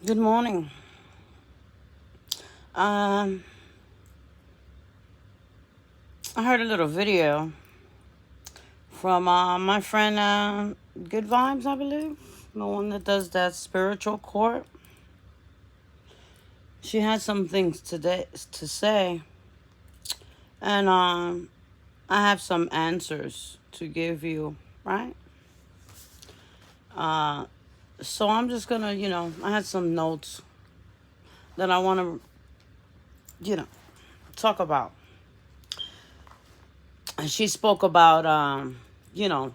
Good morning. Um, I heard a little video from my friend Good Vibes, I believe, the one that does that spiritual court. She had some things today to say, and I have some answers to give you. Right? Uh, so I'm just gonna, I had some notes that I want to, talk about. And she spoke about, you know,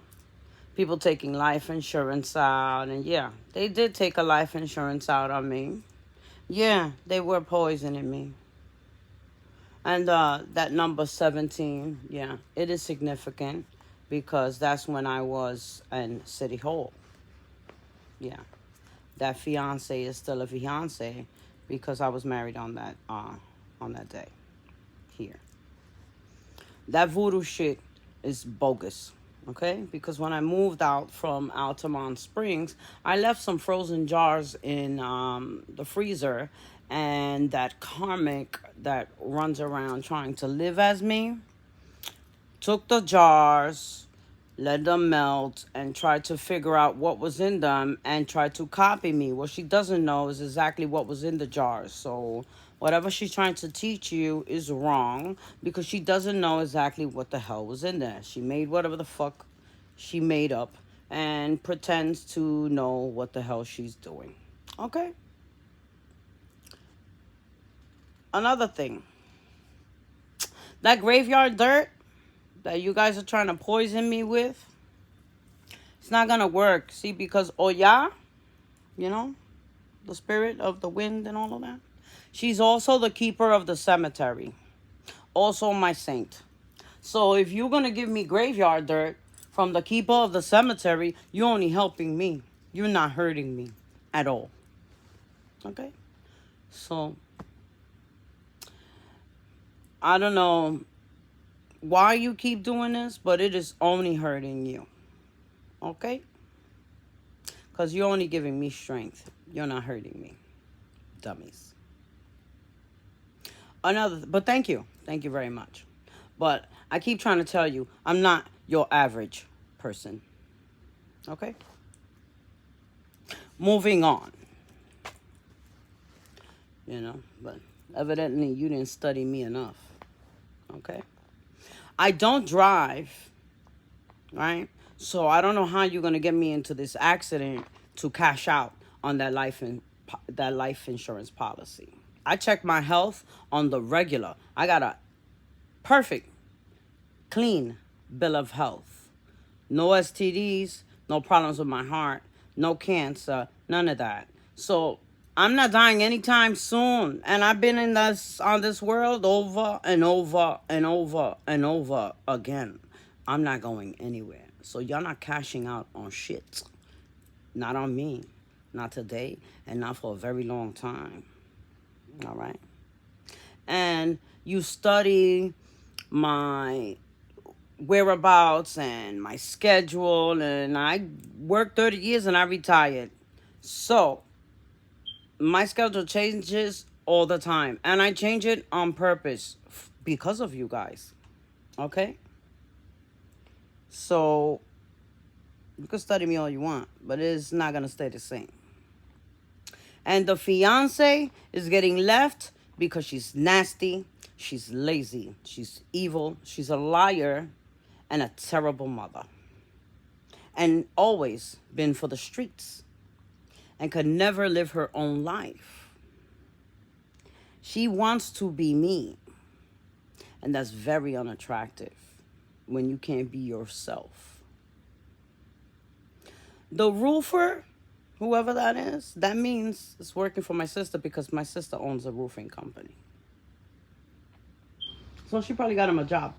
people taking life insurance out, and yeah, they did take a life insurance out on me. Yeah, they were poisoning me. And that number 17, yeah, it is significant because that's when I was in City Hall. Yeah, that fiance is still a fiance because I was married on that day here. That voodoo shit is bogus. Okay, because when I moved out from Altamont Springs, I left some frozen jars in the freezer, and that karmic that runs around trying to live as me took the jars, let them melt, and tried to figure out what was in them and tried to copy me. What she doesn't know is exactly what was in the jars. So whatever she's trying to teach you is wrong because she doesn't know exactly what the hell was in there. She made whatever the fuck she made up and pretends to know what the hell she's doing. Okay? Another thing. That graveyard dirt that you guys are trying to poison me with, it's not gonna work. See, because Oya, you know, the spirit of the wind and all of that, she's also the keeper of the cemetery, also my saint. So if you're gonna give me graveyard dirt from the keeper of the cemetery, you're only helping me. You're not hurting me at all. Okay? So I don't know why you keep doing this, but it is only hurting you. Okay? Because you're only giving me strength. You're not hurting me. Dummies. But thank you. Thank you very much. But I keep trying to tell you, I'm not your average person. Okay? Moving on. But evidently you didn't study me enough. Okay? I don't drive, right? So I don't know how you're going to get me into this accident to cash out on that life insurance policy. I check my health on the regular. I got a perfect, clean bill of health. No STDs, no problems with my heart, no cancer, none of that. So I'm not dying anytime soon. And I've been on this world over and over and over and over again. I'm not going anywhere. So y'all not cashing out on shit. Not on me. Not today. And not for a very long time. All right. And you study my whereabouts and my schedule, and I worked 30 years and I retired. So my schedule changes all the time, and I change it on purpose because of you guys. Okay? So you can study me all you want, but it's not going to stay the same. And the fiance is getting left because she's nasty, she's lazy, she's evil, she's a liar, and a terrible mother. And always been for the streets and could never live her own life. She wants to be me, and that's very unattractive when you can't be yourself. The roofer, whoever that is, that means it's working for my sister because my sister owns a roofing company. So she probably got him a job.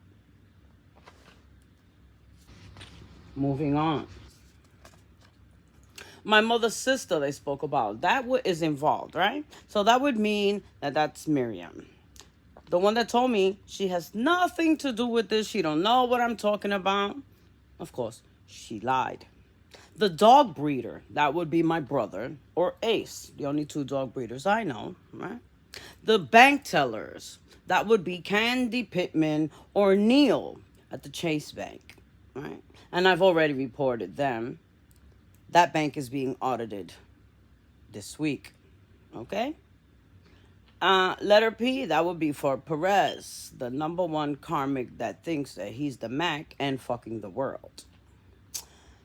Moving on. My mother's sister they spoke about, that is involved, right? So that would mean that that's Miriam. The one that told me she has nothing to do with this. She don't know what I'm talking about. Of course, she lied. The dog breeder, that would be my brother or Ace, the only two dog breeders I know, right? The bank tellers, that would be Candy Pittman or Neil at the Chase Bank, right? And I've already reported them. That bank is being audited this week, okay? Letter P, that would be for Perez, the number one karmic that thinks that he's the Mac and fucking the world.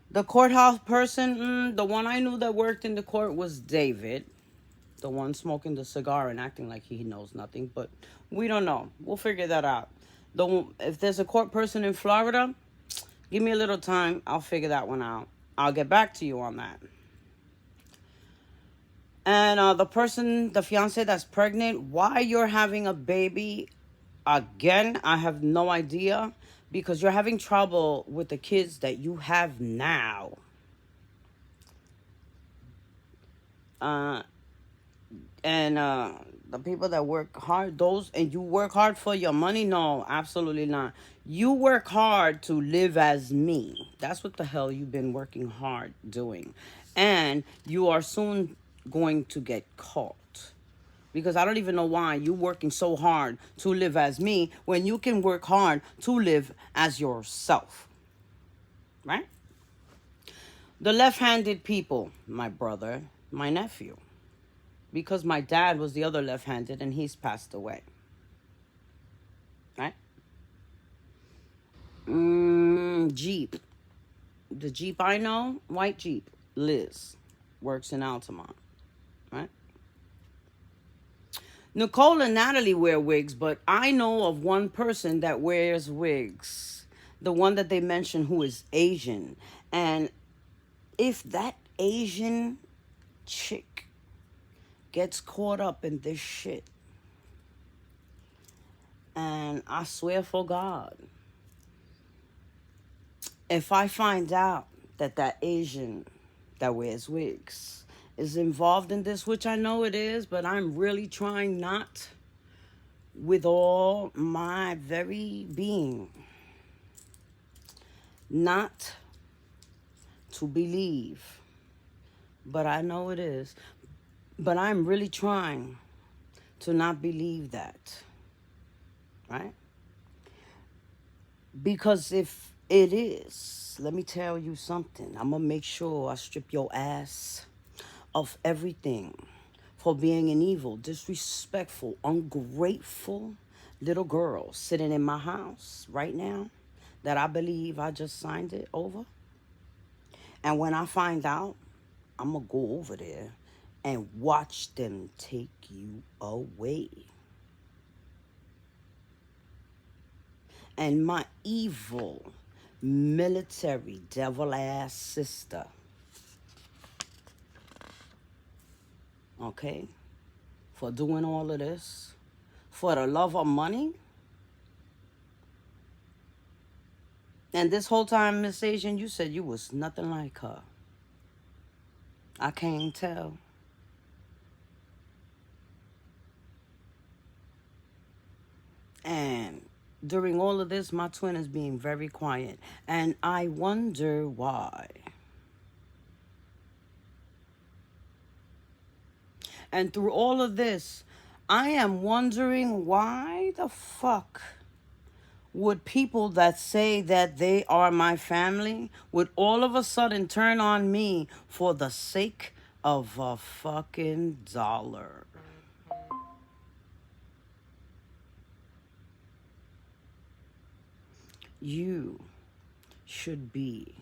The courthouse person, the one I knew that worked in the court was David, the one smoking the cigar and acting like he knows nothing, but we don't know. We'll figure that out. If there's a court person in Florida, give me a little time. I'll figure that one out. I'll get back to you on that. And the fiance that's pregnant, why you're having a baby again, I have no idea. Because you're having trouble with the kids that you have now. And the people that work hard, and you work hard for your money? No, absolutely not. You work hard to live as me. That's what the hell you've been working hard doing. And you are soon going to get caught. Because I don't even know why you're working so hard to live as me when you can work hard to live as yourself. Right? The left-handed people, my brother, my nephew. Because my dad was the other left-handed and he's passed away. Right? Jeep. The Jeep I know, white Jeep, Liz, works in Altamont. Right? Nicole and Natalie wear wigs, but I know of one person that wears wigs. The one that they mentioned who is Asian. And if that Asian chick gets caught up in this shit, and I swear for God, if I find out that Asian that wears wigs is involved in this, which I know it is, but I'm really trying not with all my very being not to believe, but I know it is. But I'm really trying to not believe that, right? Because if it is, let me tell you something. I'm going to make sure I strip your ass of everything for being an evil, disrespectful, ungrateful little girl sitting in my house right now that I believe I just signed it over. And when I find out, I'm going to go over there and watch them take you away. And my evil, military, devil-ass sister, okay, for doing all of this, for the love of money. And this whole time, Miss Asian, you said you was nothing like her. I can't tell. And during all of this, my twin is being very quiet. And I wonder why. And through all of this, I am wondering why the fuck would people that say that they are my family would all of a sudden turn on me for the sake of a fucking dollar. You should be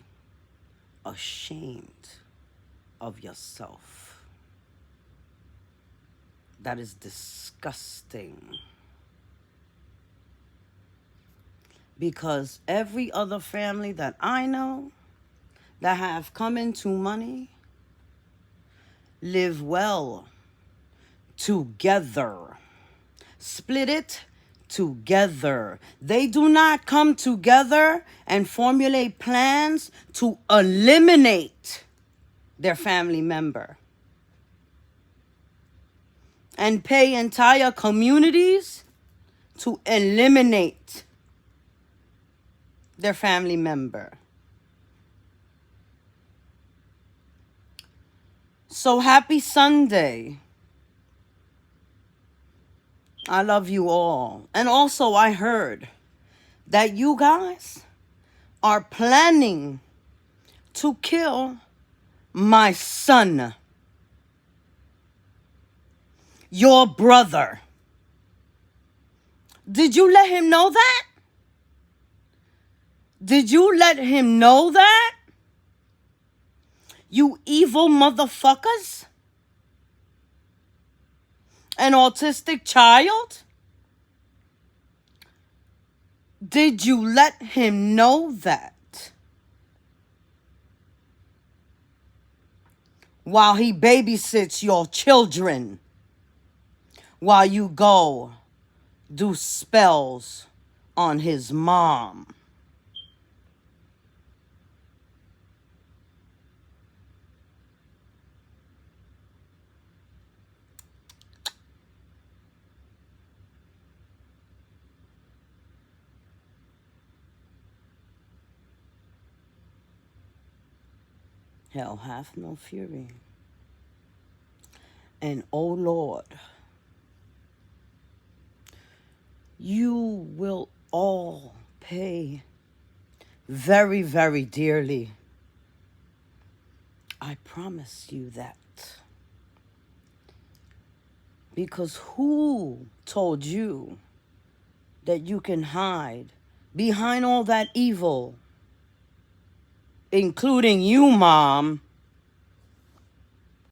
ashamed of yourself. That is disgusting. Because every other family that I know that have come into money live well together. Split it together. They do not come together and formulate plans to eliminate their family member and pay entire communities to eliminate their family member. So happy Sunday. I love you all. And also I heard that you guys are planning to kill my son, your brother. Did you let him know that? Did you let him know that? You evil motherfuckers? An autistic child? Did you let him know that? While he babysits your children, while you go do spells on his mom. Hell hath no fury. And oh Lord, you will all pay very, very dearly. I promise you that. Because who told you that you can hide behind all that evil, including you, Mom?